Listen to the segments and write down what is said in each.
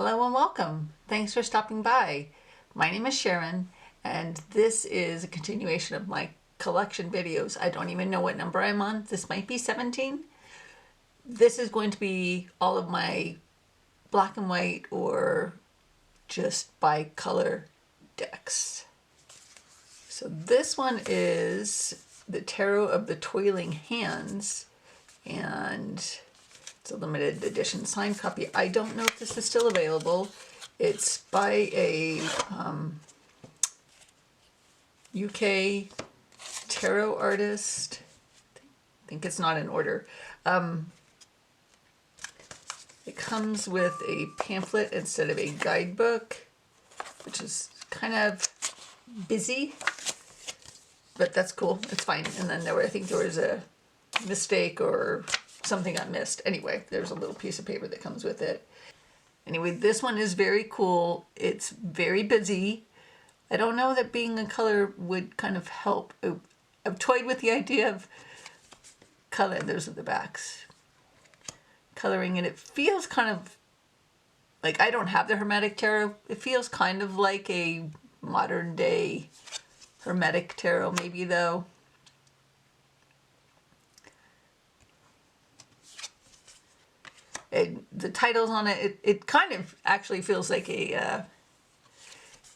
Hello and welcome. Thanks for stopping by. My name is Sharon, and this is a continuation of my collection videos. I don't even know what number I'm on. This might be 17. This is going to be all of my black and white or just by color decks. So this one is the Tarot of the Toiling Hands, and it's a limited edition signed copy. I don't know if this is still available. It's by a UK tarot artist. I think it's not in order. It comes with a pamphlet instead of a guidebook, which is kind of busy, but that's cool. It's fine. And then I think there was a mistake or something got missed. Anyway, there's a little piece of paper that comes with it. Anyway, this one is very cool. It's very busy. I don't know that being a color would kind of help. I've toyed with the idea of color. Those are the backs. Coloring, and it feels kind of like, I don't have the Hermetic Tarot. It feels kind of like a modern day Hermetic Tarot, maybe, though. The titles on it, it kind of actually feels like a,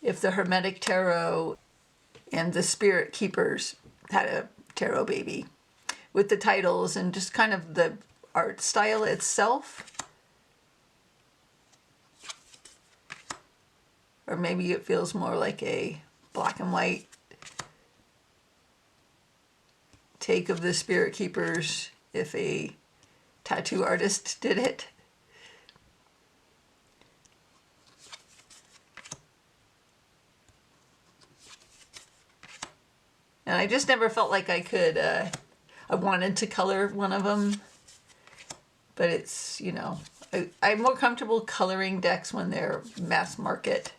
if the Hermetic Tarot and the Spirit Keepers had a tarot baby, with the titles and just kind of the art style itself. Or maybe it feels more like a black and white take of the Spirit Keepers if a tattoo artist did it. And I just never felt like I could, I wanted to color one of them. But it's, you know, I'm more comfortable coloring decks when they're mass market.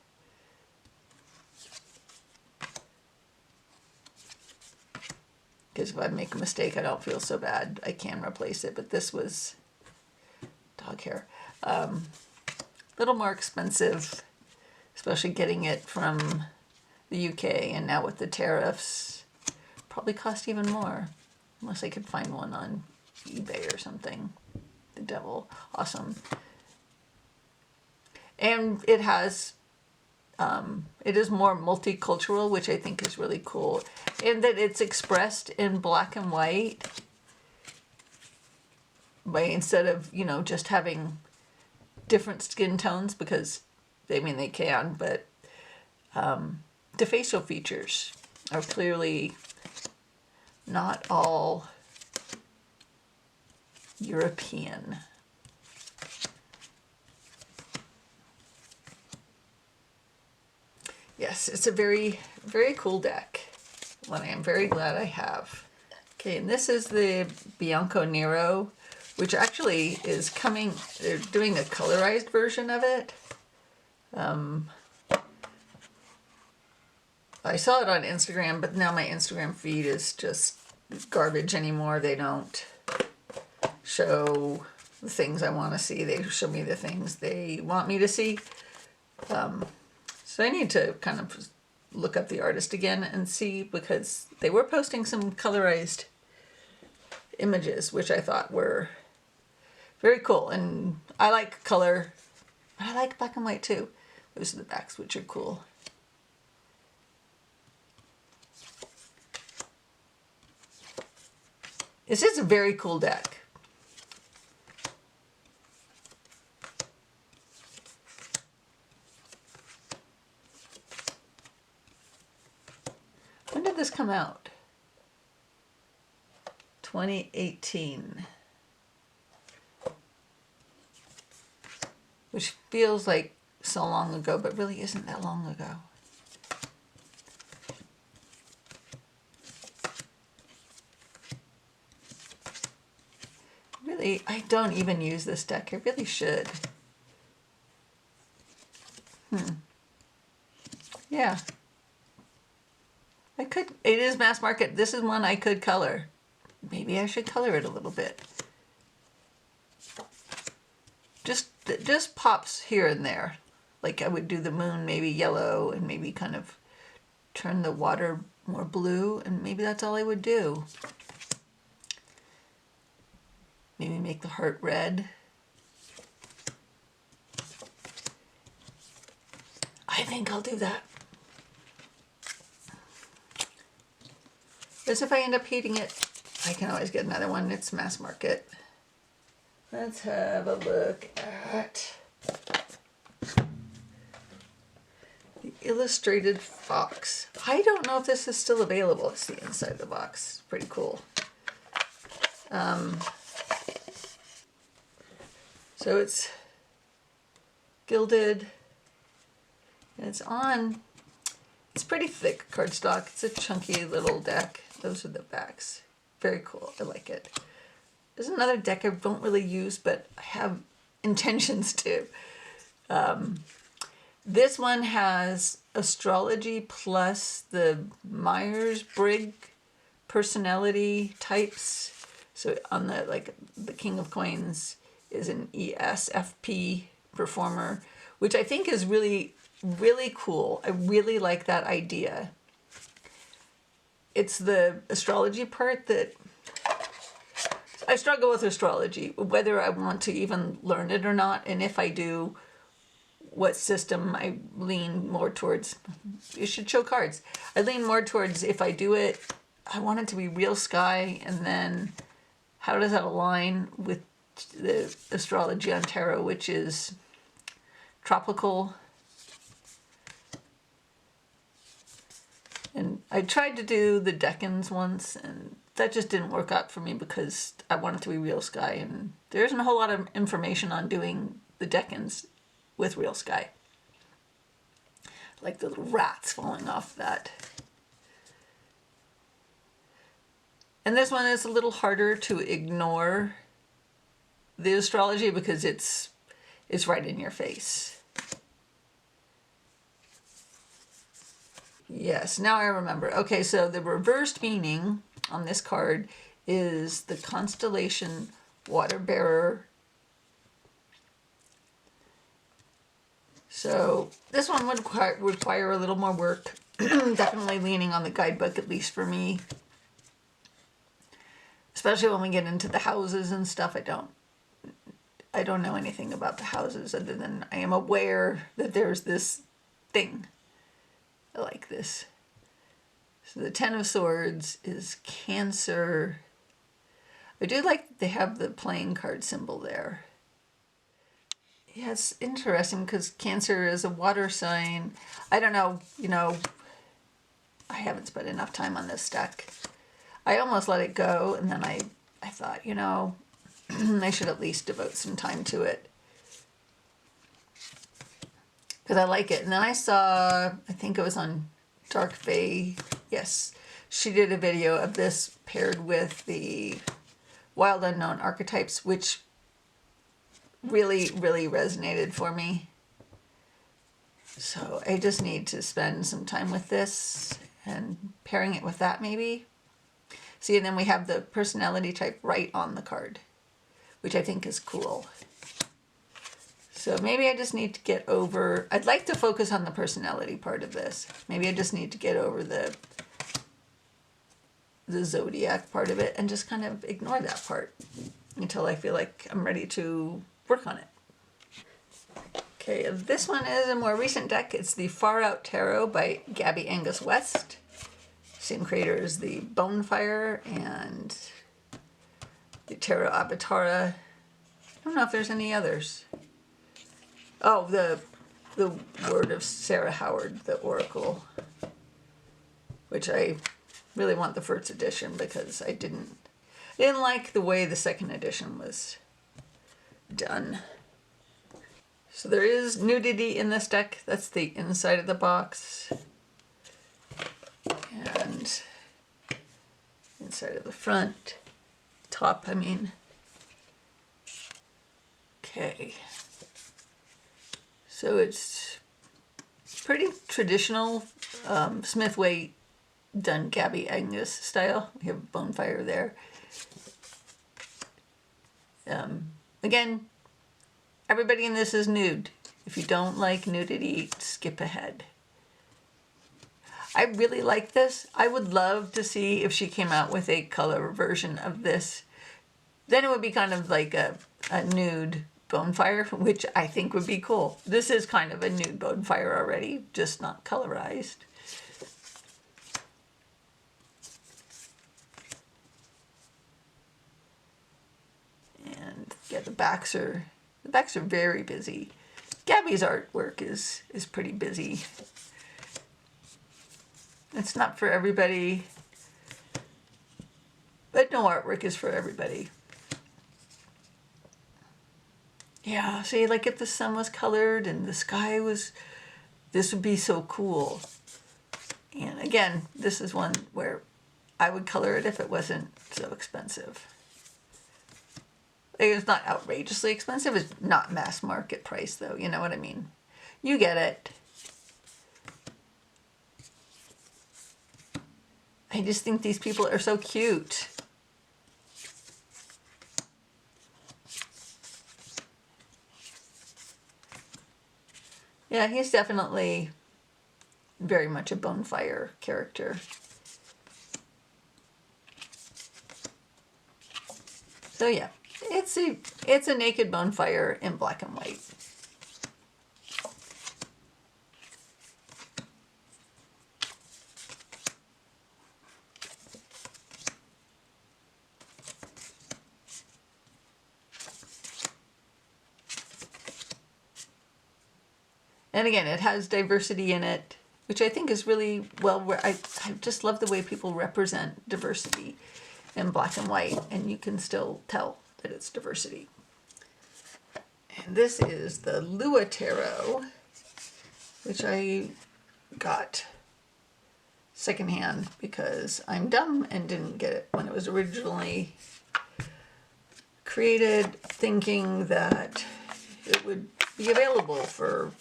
Because if I make a mistake, I don't feel so bad. I can replace it, but this was dog hair. A little more expensive, especially getting it from the UK, and now with the tariffs, probably cost even more, unless I could find one on eBay or something. The devil. Awesome. And it has, it is more multicultural, which I think is really cool. And that it's expressed in black and white, by instead of, you know, just having different skin tones, because, I mean, they can, but the facial features are clearly not all European. Yes, it's a very, very cool deck. One I am very glad I have. Okay, and this is the Bianco Nero, which actually is coming, they're doing a colorized version of it. I saw it on Instagram, but now my Instagram feed is just garbage anymore. They don't show the things I want to see. They show me the things they want me to see. So I need to kind of look up the artist again and see, because they were posting some colorized images, which I thought were very cool. And I like color, but I like black and white too. Those are the backs, which are cool. This is a very cool deck. When did this come out? 2018. Which feels like so long ago, but really isn't that long ago. Really, I don't even use this deck. I really should. Yeah. I could, it is mass market. This is one I could color. Maybe I should color it a little bit. Just that just pops here and there. Like I would do the moon maybe yellow and maybe kind of turn the water more blue, and maybe that's all I would do. Maybe make the heart red. I think I'll do that. As if I end up hating it, I can always get another one. It's mass market. Let's have a look at the Illustrated Fox. I don't know if this is still available. It's the inside of the box. Pretty cool. So it's gilded, and it's pretty thick cardstock. It's a chunky little deck. Those are the backs. Very cool. I like it. There's another deck I don't really use, but I have intentions to. This one has astrology plus the Myers-Briggs personality types. So on the King of Coins is an ESFP performer, which I think is really, really cool. I really like that idea. It's the astrology part that I struggle with astrology, whether I want to even learn it or not, and if I do, what system I lean more towards. You should show cards. I lean more towards, if I do it, I want it to be real sky, and then how does that align with the astrology on tarot, which is tropical. And I tried to do the decans once, and that just didn't work out for me because I want it to be real sky, and there isn't a whole lot of information on doing the decans with real sky. Like the little rats falling off that. And this one is a little harder to ignore the astrology because it's right in your face. Yes, now I remember. Okay, so the reversed meaning on this card is the constellation Water Bearer. So this one would require a little more work. Definitely leaning on the guidebook, at least for me. Especially when we get into the houses and stuff. I don't know anything about the houses other than I am aware that there's this thing. I like this. So the Ten of Swords is Cancer. I do like that they have the playing card symbol there. Yeah, it's interesting because Cancer is a water sign. I don't know, I haven't spent enough time on this deck. I almost let it go, and then I thought, I should at least devote some time to it. Because I like it. And then I saw, I think it was on Dark Fae, yes, she did a video of this paired with the Wild Unknown Archetypes, which really, really resonated for me. So I just need to spend some time with this and pairing it with that maybe. See, and then we have the personality type right on the card, which I think is cool. So maybe I just need to get over, I'd like to focus on the personality part of this. Maybe I just need to get over the zodiac part of it and just kind of ignore that part until I feel like I'm ready to work on it. Okay, this one is a more recent deck. It's the Far Out Tarot by Gabby Angus West. Same creator as the Bonefire and the Trio.of.Witches. I don't know if there's any others. Oh, the Word of Sarah Howard, the Oracle, which I really want the first edition because I didn't like the way the second edition was done. So there is nudity in this deck. That's the inside of the box. And inside of the front. Top, I mean. Okay. So it's pretty traditional Smith Waite done Gabby Angus style. We have Bonefire there. Again, Everybody in this is nude. If you don't like nudity, skip ahead. I really like this. I would love to see if she came out with a color version of this. Then it would be kind of like a nude bonfire, which I think would be cool. This is kind of a nude bonfire already, just not colorized. And yeah, the backs are very busy. Gabby's artwork is pretty busy. It's not for everybody, but no artwork is for everybody. Yeah, see, like if the sun was colored and the sky was, this would be so cool. And again, this is one where I would color it if it wasn't so expensive. It's not outrageously expensive. It's not mass market price, though. You know what I mean? You get it. I just think these people are so cute. Yeah, he's definitely very much a bonfire character. So yeah, it's a naked bonfire in black and white. And again, it has diversity in it, which I think is really well, I just love the way people represent diversity in black and white, and you can still tell that it's diversity. And this is the Lua Tarot, which I got secondhand because I'm dumb and didn't get it when it was originally created, thinking that it would be available forever.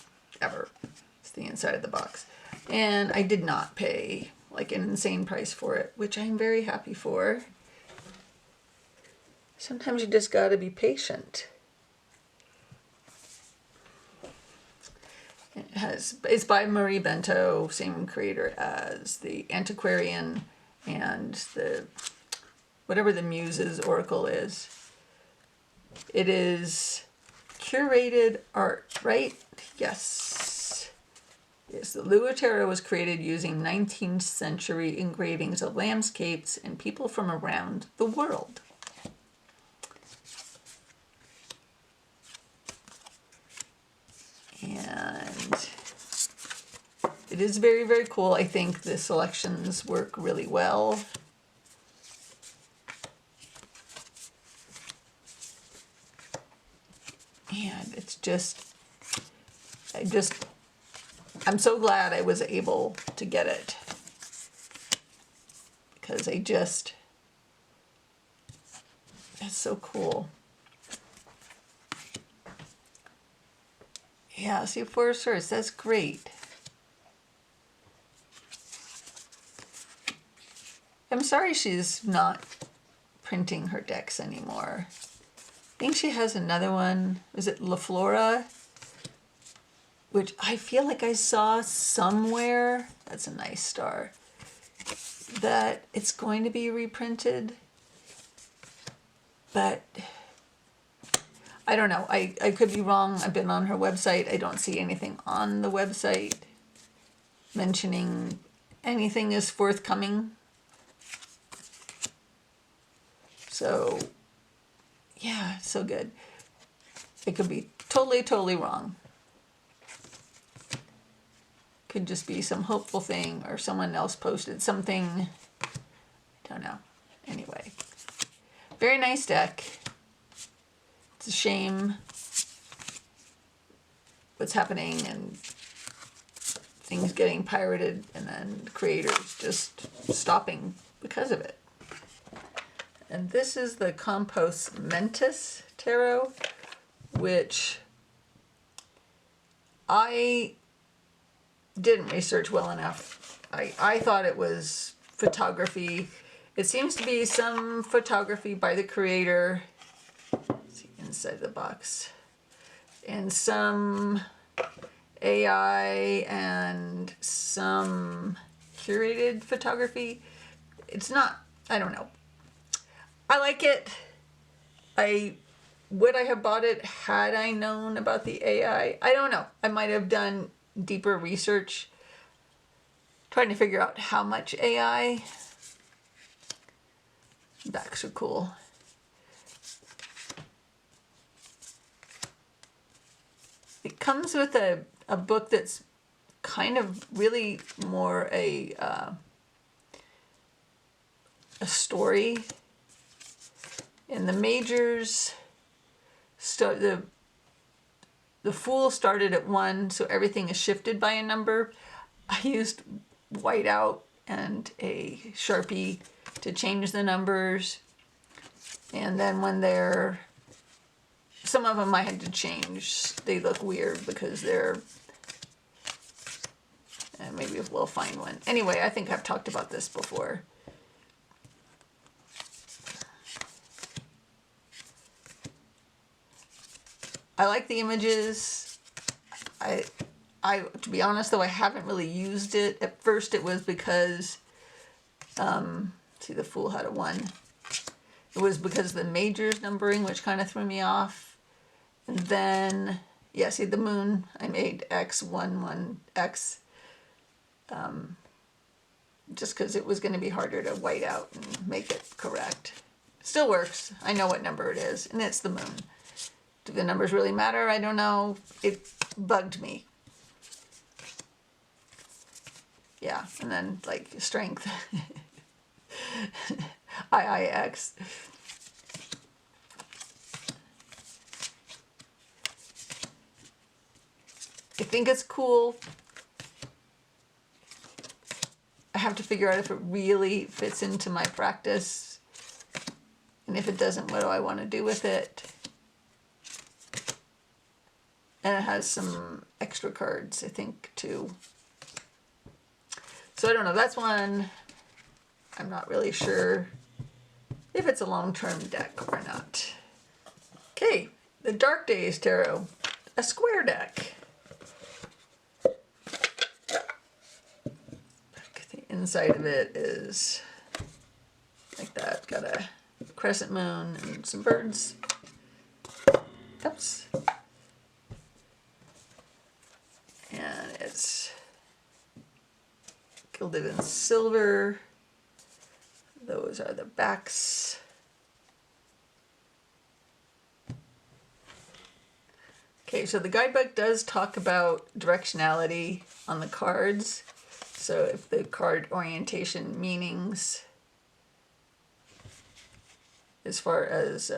It's the inside of the box. And I did not pay like an insane price for it, which I'm very happy for. Sometimes you just gotta be patient. It's by Marie Bento, same creator as the Antiquarian and the whatever the Muses Oracle is. It is curated art, right? Yes. Yes, the Lua Tarot was created using 19th century engravings of landscapes and people from around the world. And it is very, very cool. I think the selections work really well. And it's just, I'm so glad I was able to get it. Because it's so cool. Yeah, see, Four of Swords, that's great. I'm sorry she's not printing her decks anymore. I think she has another one. Is it La Flora? Which I feel like I saw somewhere. That's a nice star. That it's going to be reprinted. But I don't know. I could be wrong. I've been on her website. I don't see anything on the website mentioning anything is forthcoming. So, yeah, so good. It could be totally, totally wrong. Could just be some hopeful thing or someone else posted something. I don't know. Anyway, very nice deck. It's a shame what's happening and things getting pirated and then creators just stopping because of it. And this is the Compost Mentis Tarot, which I didn't research well enough. I thought it was photography. It seems to be some photography by the creator. Let's see, inside the box. and some AI and some curated photography. It's not, I don't know. I like it. Would I have bought it had I known about the AI? I don't know. I might have done deeper research trying to figure out how much AI. Backs are cool. It comes with a book that's kind of really more a story. And the majors start, the Fool started at 1, so everything is shifted by a number. I used whiteout and a Sharpie to change the numbers. And then when they're, some of them I had to change. They look weird because they're, and maybe we'll find one. Anyway, I think I've talked about this before. I like the images. I to be honest though, I haven't really used it. At first it was because, see, the Fool had a 1. It was because of the majors numbering, which kind of threw me off. And then, yeah, see the moon, I made X11X, just because it was going to be harder to white out and make it correct. Still works. I know what number it is, and it's the moon. Do the numbers really matter? I don't know. It bugged me. Yeah, and then like strength. IIX. I think it's cool. I have to figure out if it really fits into my practice. And if it doesn't, what do I want to do with it? And it has some extra cards, I think, too. So I don't know, that's one I'm not really sure if it's a long-term deck or not. Okay, the Dark Days Tarot, a square deck. The inside of it is like that, got a crescent moon and some birds. Oops. And it's gilded in silver. Those are the backs. Okay, so the guidebook does talk about directionality on the cards. So if the card orientation meanings as far as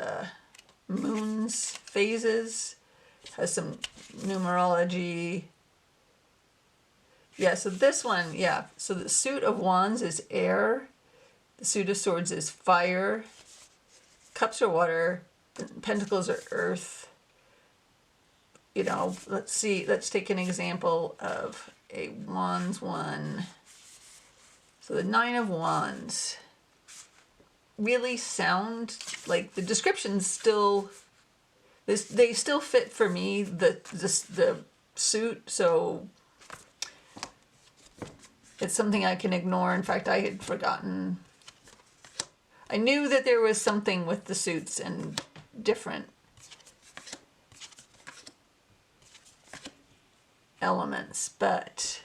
moons, phases, has some numerology. Yeah, so this one, yeah. So the suit of wands is air. The suit of swords is fire. Cups are water. Pentacles are earth. You know, let's see. Let's take an example of a wands one. So the 9 of wands really sound like the descriptions still, they still fit for me, the suit, so it's something I can ignore. In fact, I had forgotten. I knew that there was something with the suits and different elements, but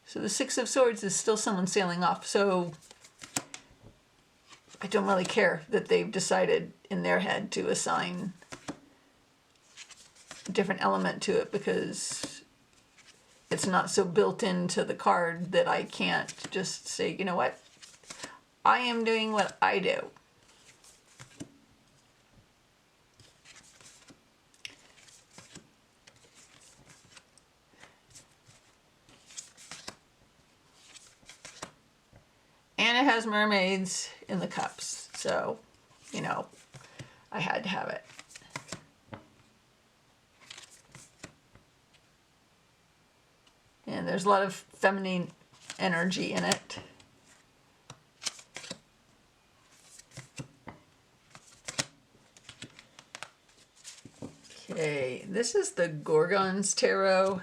so the 6 of swords is still someone sailing off, so I don't really care that they've decided in their head to assign a different element to it, because it's not so built into the card that I can't just say, you know what, I am doing what I do. And it has mermaids in the cups, so, you know, I had to have it. And there's a lot of feminine energy in it. Okay, this is the Gorgons Tarot,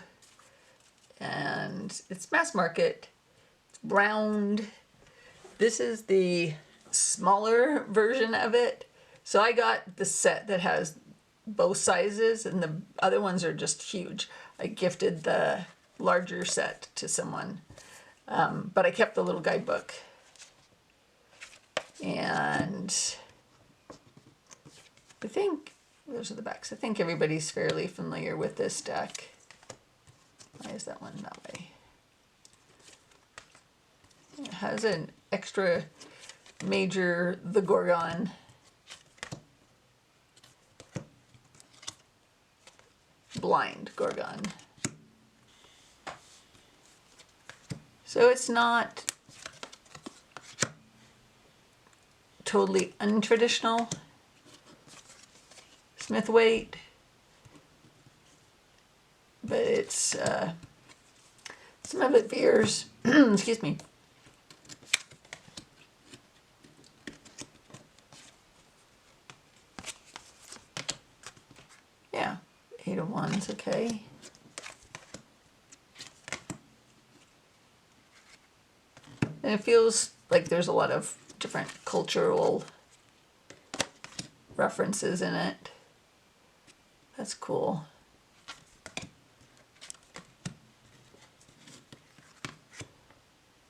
and it's mass market. It's round. This is the smaller version of it. So I got the set that has both sizes, and the other ones are just huge. I gifted the larger set to someone, but I kept the little guidebook. And I think those are the backs. I think everybody's fairly familiar with this deck. Why is that one that way? It has an extra major, the Gorgon. Blind Gorgon. So it's not totally untraditional Smith weight, but it's some of it veers. Excuse me. Yeah, 8 of Wands, okay. And it feels like there's a lot of different cultural references in it. That's cool.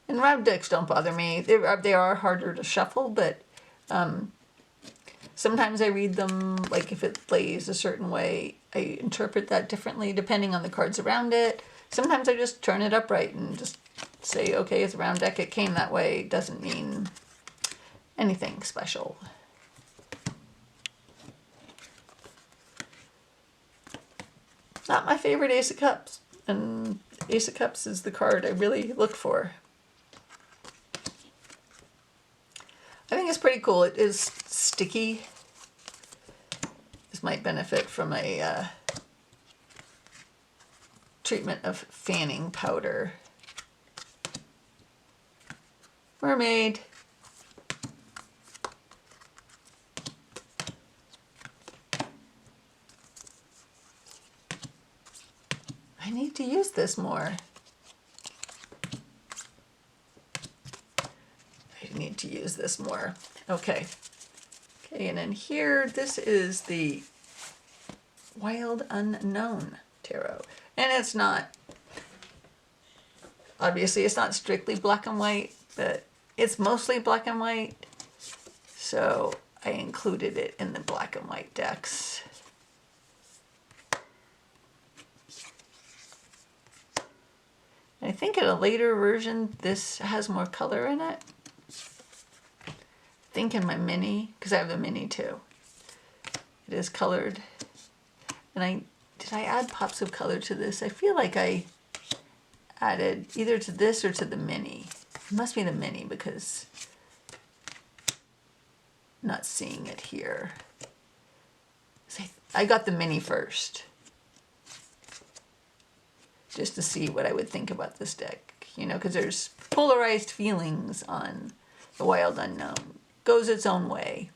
And round decks don't bother me. They are harder to shuffle, but sometimes I read them, like if it plays a certain way, I interpret that differently depending on the cards around it. Sometimes I just turn it upright and just say, okay, it's a round deck, it came that way. It doesn't mean anything special. Not my favorite Ace of Cups, and Ace of Cups is the card I really look for. I think it's pretty cool. It is sticky. This might benefit from a treatment of fanning powder. Mermaid. I need to use this more. I need to use this more. Okay. Okay, and in here, this is the Wild Unknown Tarot. And it's not, obviously it's not strictly black and white, but it's mostly black and white. So I included it in the black and white decks. I think in a later version, this has more color in it. I think in my mini, because I have the mini too. It is colored. And did I add pops of color to this? I feel like I added either to this or to the mini. It must be the mini because I'm not seeing it here. So I got the mini first, just to see what I would think about this deck, you know, because there's polarized feelings on the Wild Unknown. Goes its own way.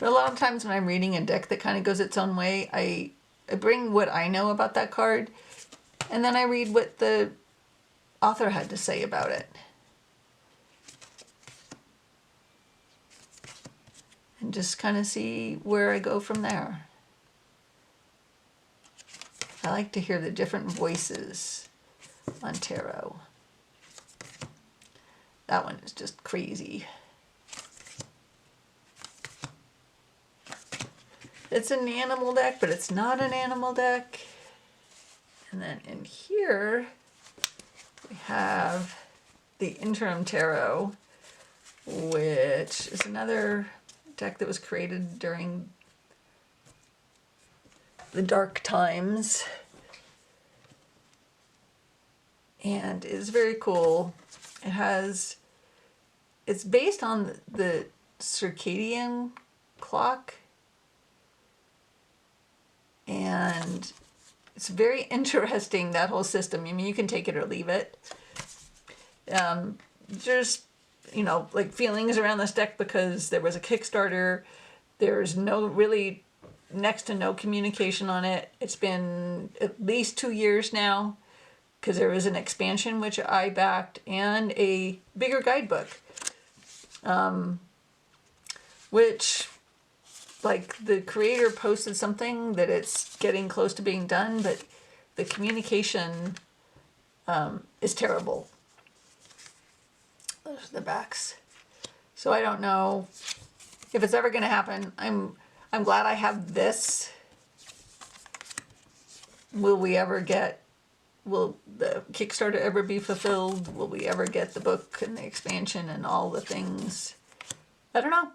But a lot of times when I'm reading a deck that kind of goes its own way, I bring what I know about that card, and then I read what the author had to say about it. And just kind of see where I go from there. I like to hear the different voices on tarot. That one is just crazy. It's an animal deck, but it's not an animal deck. And then in here, we have the Interim Tarot, which is another deck that was created during the dark times. And is very cool. It's based on the circadian clock. And it's very interesting, that whole system. I mean, you can take it or leave it. There's, you know, like feelings around this deck because there was a Kickstarter. There's no really next to no communication on it. It's been at least 2 years now because there was an expansion which I backed and a bigger guidebook, which, like, the creator posted something that it's getting close to being done, but the communication is terrible. Those are the backs. So I don't know if it's ever going to happen. I'm glad I have this. Will the Kickstarter ever be fulfilled? Will we ever get the book and the expansion and all the things? I don't know.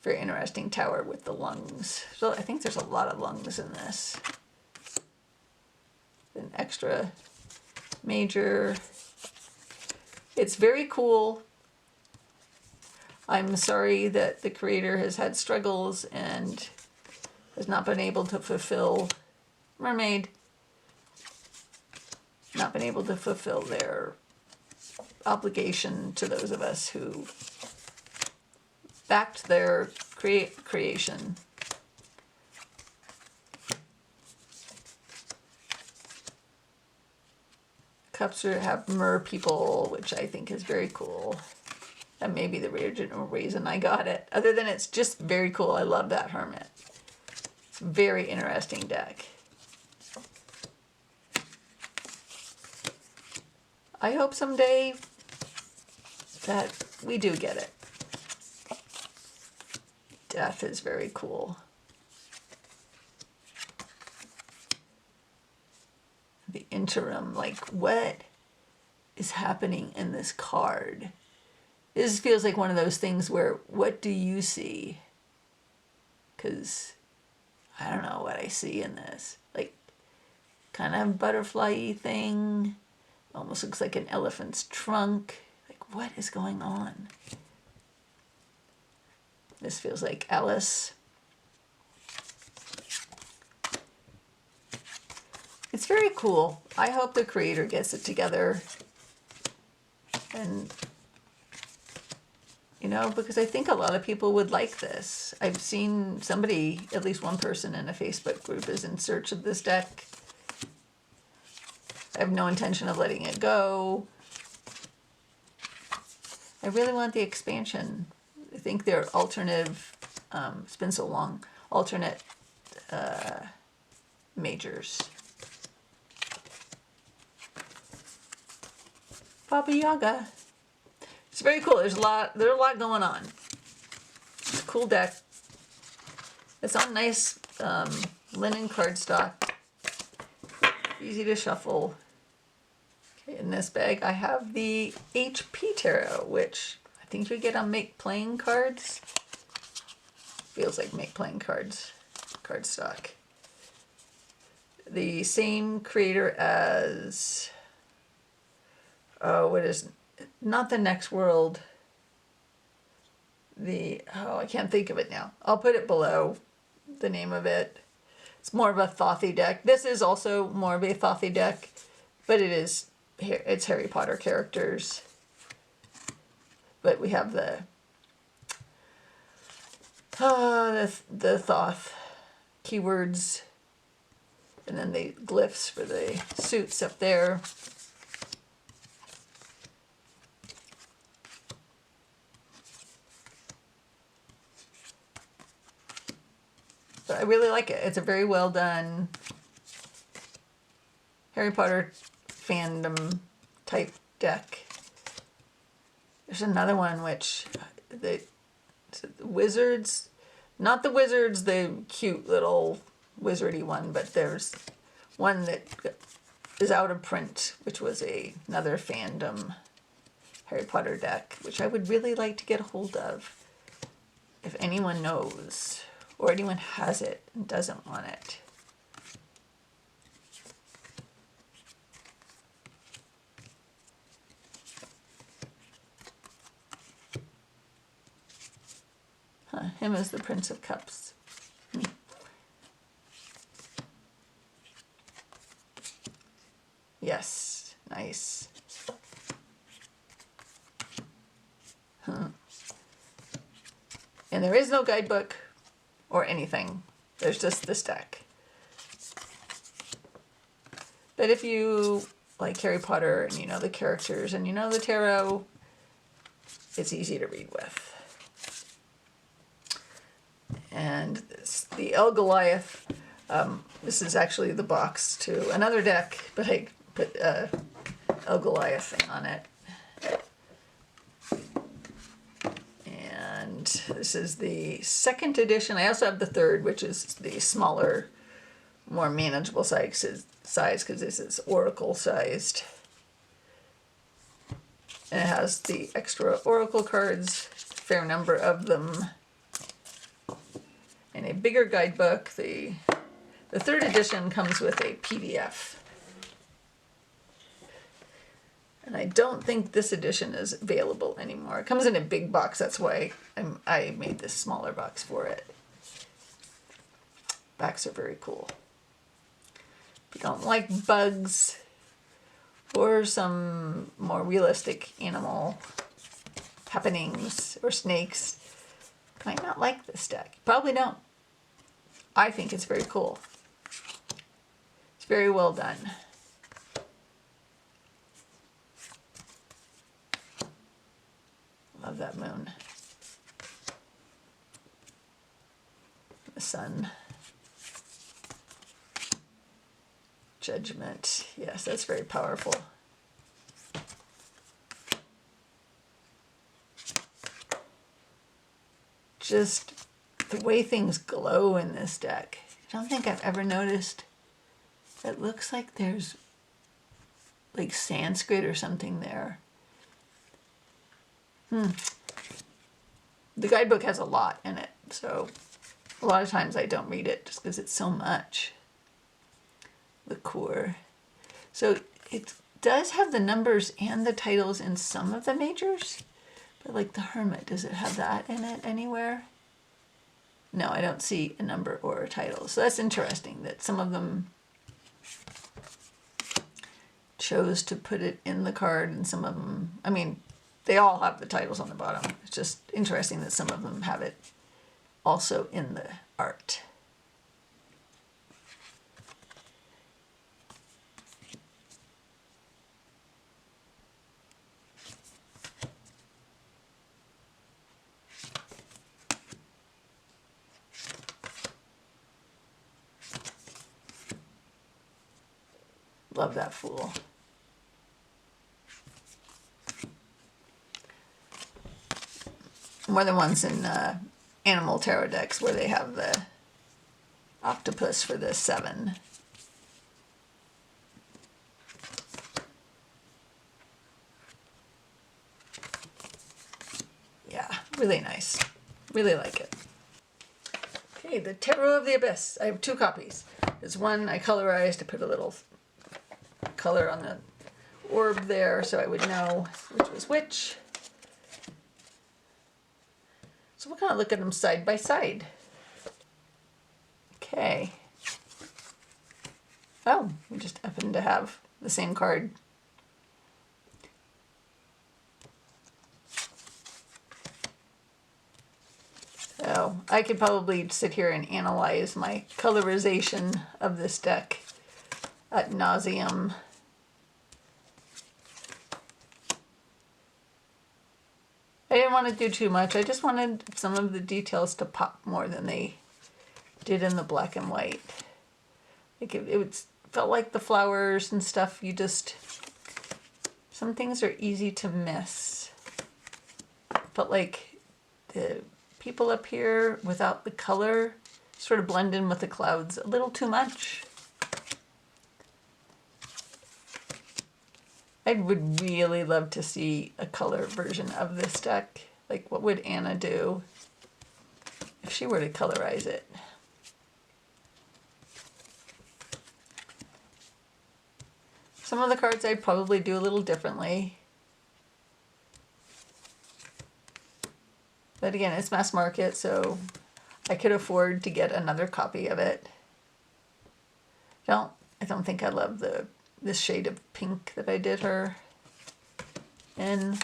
Very interesting tower with the lungs. So I think there's a lot of lungs in this. An extra major. It's very cool. I'm sorry that the creator has had struggles and has not been able to fulfill Mermaid. Not been able to fulfill their obligation to those of us who backed their creation. Cups have mer people, which I think is very cool. That may be the original reason I got it. Other than it's just very cool. I love that hermit. It's a very interesting deck. I hope someday that we do get it. Death is very cool. The interim, like, what is happening in this card? This feels like one of those things where, what do you see? Because I don't know what I see in this. Like, kind of butterfly-y thing. Almost looks like an elephant's trunk. Like, what is going on? This feels like Alice. It's very cool. I hope the creator gets it together. And, you know, because I think a lot of people would like this. I've seen somebody, at least one person in a Facebook group is in search of this deck. I have no intention of letting it go. I really want the expansion. I think they're alternative, it's been so long, alternate majors. Baba Yaga. It's very cool. There's a lot going on. It's a cool deck. It's on nice linen cardstock. Easy to shuffle. Okay, in this bag I have the HP Tarot, which I think you get on Make Playing cards. Feels like Make Playing cards, cardstock. The same creator as, what is, not the Next World. I can't think of it now. I'll put it below the name of it. It's more of a thothy deck. This is also more of a thothy deck, but it's Harry Potter characters. But we have the thoth keywords, and then the glyphs for the suits up there. But I really like it. It's a very well done Harry Potter fandom type deck. There's another one which the wizards, not the wizards, the cute little wizardy one, but there's one that is out of print, which was another fandom Harry Potter deck, which I would really like to get a hold of. If anyone knows, or anyone has it and doesn't want it. Him as the Prince of Cups. Yes, nice. And there is no guidebook or anything. There's just this deck. But if you like Harry Potter and you know the characters and you know the tarot, it's easy to read with. And the El Goliath, this is actually the box to another deck, but I put El Goliath thing on it. And this is the second edition. I also have the third, which is the smaller, more manageable size because this is oracle sized. And it has the extra oracle cards, a fair number of them, and a bigger guidebook. The third edition comes with a PDF. And I don't think this edition is available anymore. It comes in a big box, that's why I made this smaller box for it. Backs are very cool. If you don't like bugs or some more realistic animal happenings or snakes, you might not like this deck. You probably don't. I think it's very cool. It's very well done. Love that moon. The sun. Judgment. Yes, that's very powerful. Just the way things glow in this deck. I don't think I've ever noticed. It looks like there's like Sanskrit or something there. The guidebook has a lot in it, so a lot of times I don't read it just because it's so much. The core. So it does have the numbers and the titles in some of the majors, but like the Hermit, does it have that in it anywhere? No, I don't see a number or a title. So that's interesting that some of them chose to put it in the card and some of them, I mean, they all have the titles on the bottom. It's just interesting that some of them have it also in the art. Love that Fool. More than once in animal tarot decks where they have the octopus for the 7. Yeah, really nice. Really like it. Okay, the Tarot of the Abyss. I have 2 copies. There's one I colorized to put a little color on the orb there so I would know which was which. So we're going to look at them side by side. Okay. Oh, we just happen to have the same card. So I could probably sit here and analyze my colorization of this deck ad nauseum. I didn't want to do too much. I just wanted some of the details to pop more than they did in the black and white. Like it felt like the flowers and stuff, some things are easy to miss. Felt like the people up here without the color sort of blend in with the clouds a little too much. I would really love to see a color version of this deck. Like, what would Anna do if she were to colorize it? Some of the cards I'd probably do a little differently. But again, it's mass market, so I could afford to get another copy of it. I don't think I love the this shade of pink that I did her in.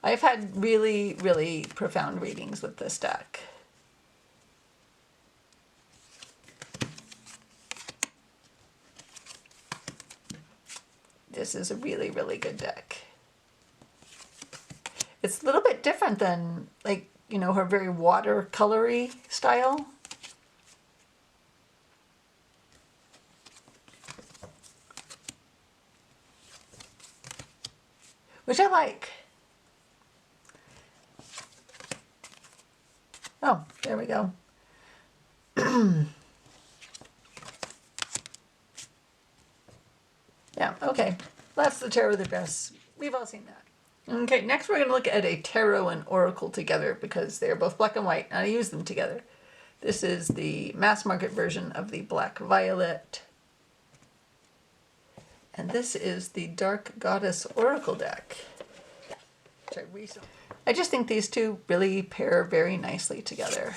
I've had really, really profound readings with this deck. This is a really, really good deck. It's a little bit different than, like, you know, her very watercolory style. Which I like. Oh, there we go. Yeah, okay. That's the Tarot of the Dress. We've all seen that. Okay, next we're going to look at a tarot and oracle together because they are both black and white, and I use them together. This is the mass market version of the Black Violet. And this is the Dark Goddess Oracle deck, which I recently... I just think these two really pair very nicely together.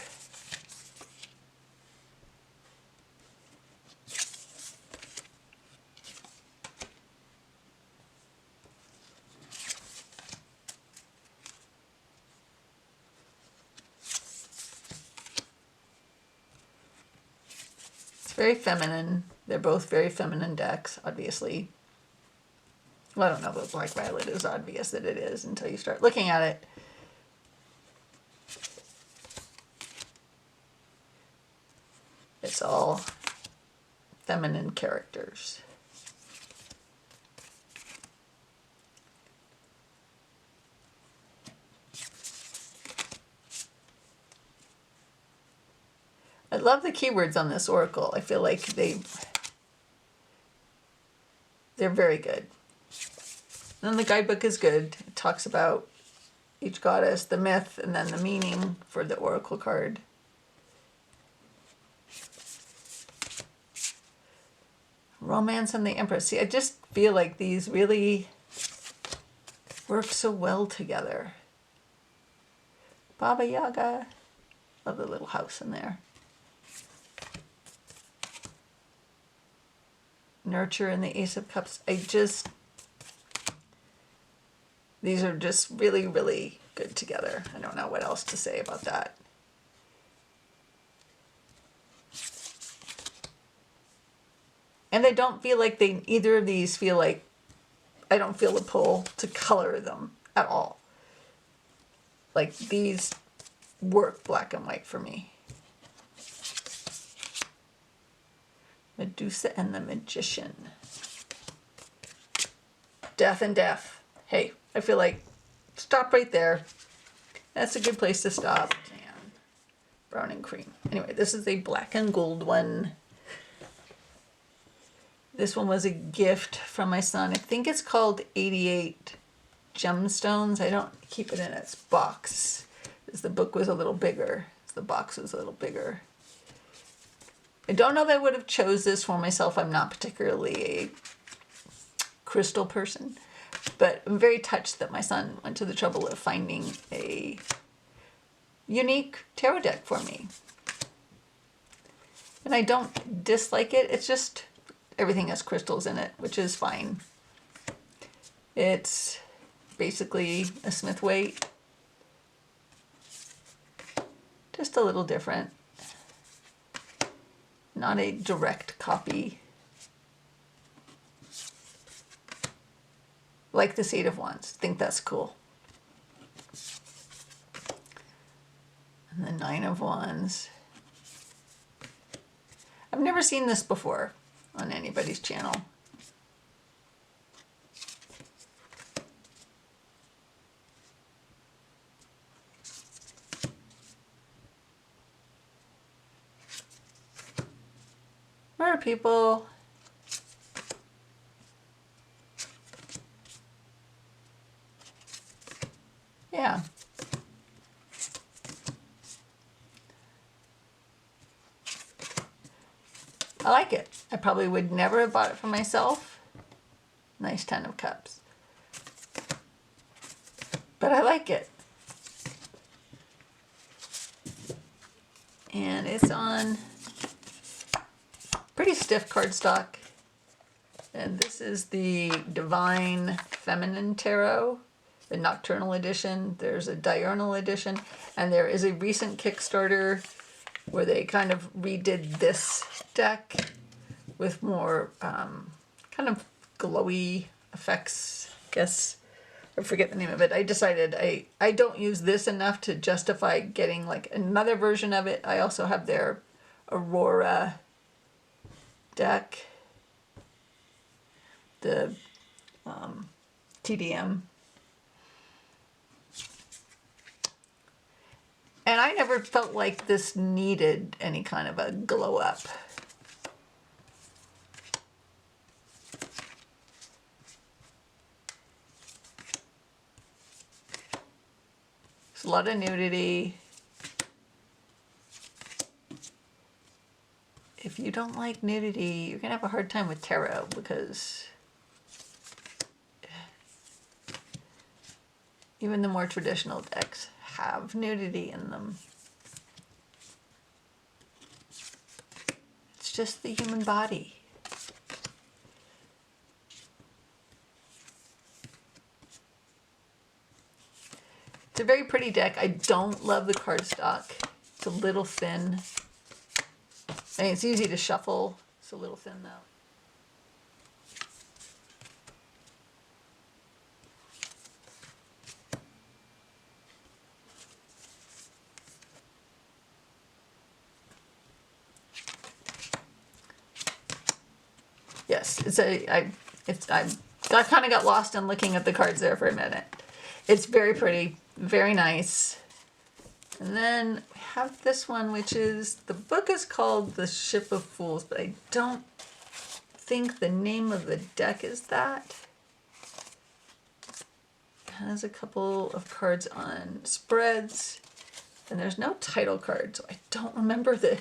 It's very feminine. They're both very feminine decks, obviously. Well, I don't know if Black Violet is obvious that it is until you start looking at it. It's all feminine characters. I love the keywords on this oracle. I feel like they're very good. And then the guidebook is good. It talks about each goddess, the myth, and then the meaning for the oracle card. Romance and the Empress. See, I just feel like these really work so well together. Baba Yaga. Love the little house in there. Nurture and the Ace of Cups. These are just really, really good together. I don't know what else to say about that. And I don't feel like either of these feel like, I don't feel the pull to color them at all. Like, these work black and white for me. Medusa and the Magician. Death and Death. Hey, I feel like stop right there. That's a good place to stop. And brown and cream. Anyway, this is a black and gold one. This one was a gift from my son. I think it's called 88 Gemstones. I don't keep it in its box, because the book was a little bigger. The box was a little bigger. I don't know if I would have chose this for myself. I'm not particularly a crystal person, but I'm very touched that my son went to the trouble of finding a unique tarot deck for me. And I don't dislike it. It's just everything has crystals in it, which is fine. It's basically a Smith weight, just a little different. Not a direct copy. Like the Eight of Wands. Think that's cool. And the Nine of Wands. I've never seen this before on anybody's channel. Mer people. Yeah. I like it. I probably would never have bought it for myself. Nice 10 of Cups. But I like it. And it's on pretty stiff cardstock. And this is the Divine Feminine Tarot, the Nocturnal Edition. There's a Diurnal Edition, and there is a recent Kickstarter where they kind of redid this deck with more kind of glowy effects, I guess. I forget the name of it. I decided I don't use this enough to justify getting like another version of it. I also have their Aurora deck, the TDM. And I never felt like this needed any kind of a glow up. There's a lot of nudity. If you don't like nudity, you're gonna have a hard time with tarot because even the more traditional decks have nudity in them. It's just the human body. It's a very pretty deck. I don't love the cardstock. It's a little thin. I mean, it's easy to shuffle. It's a little thin though. Yes, I kind of got lost in looking at the cards there for a minute. It's very pretty, very nice. And then we have this one, which is, the book is called The Ship of Fools, but I don't think the name of the deck is that. It has a couple of cards on spreads, and there's no title card, so I don't remember the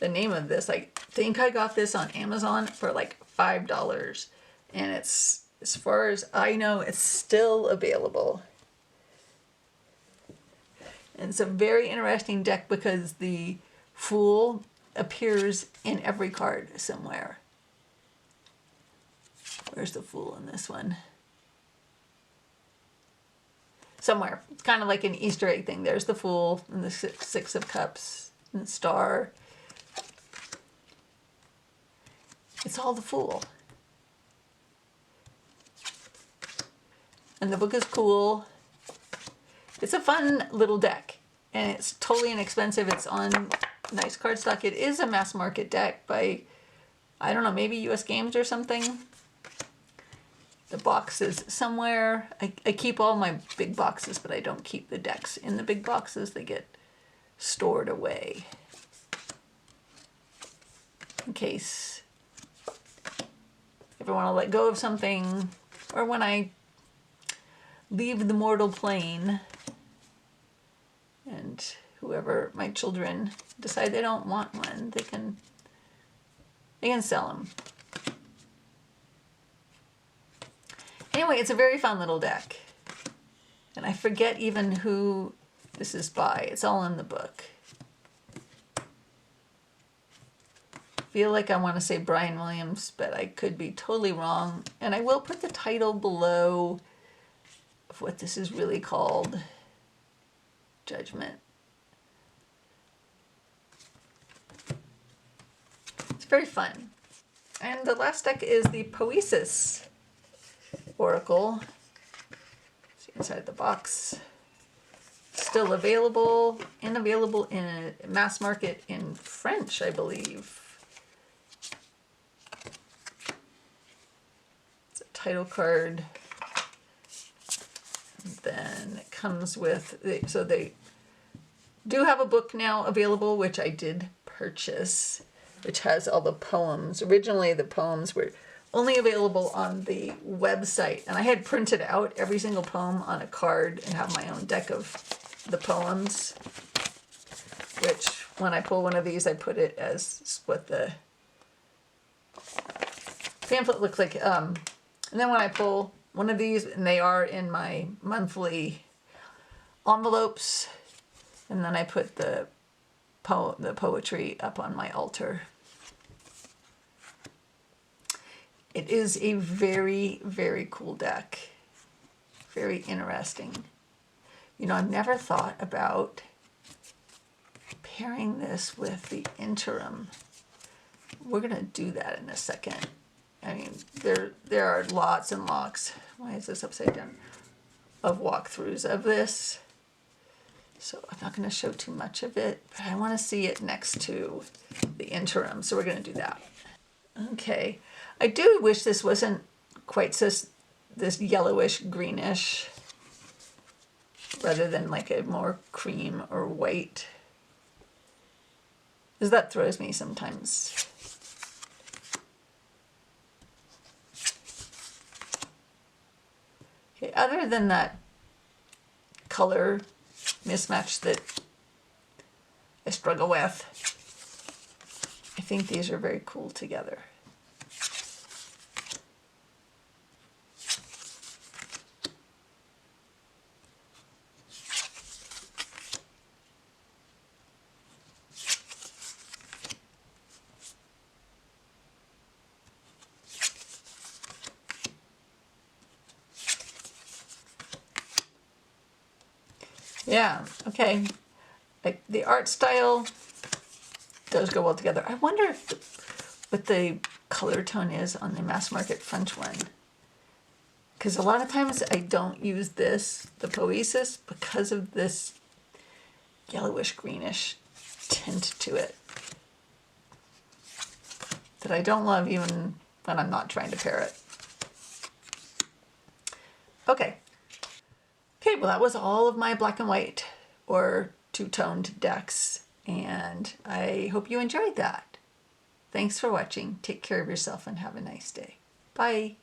name of this. I think I got this on Amazon for like $5, and it's, as far as I know, it's still available. And it's a very interesting deck because the Fool appears in every card somewhere. Where's the Fool in this one? Somewhere. It's kind of like an Easter egg thing. There's the Fool and the Six of Cups and the Star. It's all the Fool. And the book is cool. It's a fun little deck, and it's totally inexpensive. It's on nice cardstock. It is a mass market deck by, I don't know, maybe US Games or something. The box is somewhere. I keep all my big boxes, but I don't keep the decks in the big boxes. They get stored away in case if I want to let go of something, or when I leave the mortal plane and whoever, my children, decide they don't want one, they can sell them. Anyway, it's a very fun little deck. And I forget even who this is by. It's all in the book. I feel like I want to say Brian Williams, but I could be totally wrong. And I will put the title below of what this is really called. Judgment. It's very fun. And the last deck is the Poesis Oracle. See inside the box. Still available, and available in a mass market in French, I believe. It's a title card. Then it comes with, so they do have a book now available, which I did purchase, which has all the poems. Originally, the poems were only available on the website, and I had printed out every single poem on a card and have my own deck of the poems, which when I pull one of these, I put it as what the pamphlet looks like, and then when I pull one of these, and they are in my monthly envelopes, and then I put the poetry up on my altar. It is a very, very cool deck. Very interesting. You know, I've never thought about pairing this with the interim. We're gonna do that in a second. I mean, there are lots and lots, why is this upside down, of walkthroughs of this. So I'm not gonna show too much of it, but I wanna see it next to the interim, so we're gonna do that. Okay, I do wish this wasn't quite this yellowish greenish, rather than like a more cream or white, because that throws me sometimes. Okay, other than that color mismatch that I struggle with, I think these are very cool together. Yeah, okay. Like the art style does go well together. I wonder if what the color tone is on the mass market French one. Because a lot of times I don't use this, the Poesis, because of this yellowish greenish tint to it that I don't love even when I'm not trying to pair it. Okay. Okay, well that was all of my black and white or two-toned decks, and I hope you enjoyed that. Thanks for watching. Take care of yourself and have a nice day. Bye.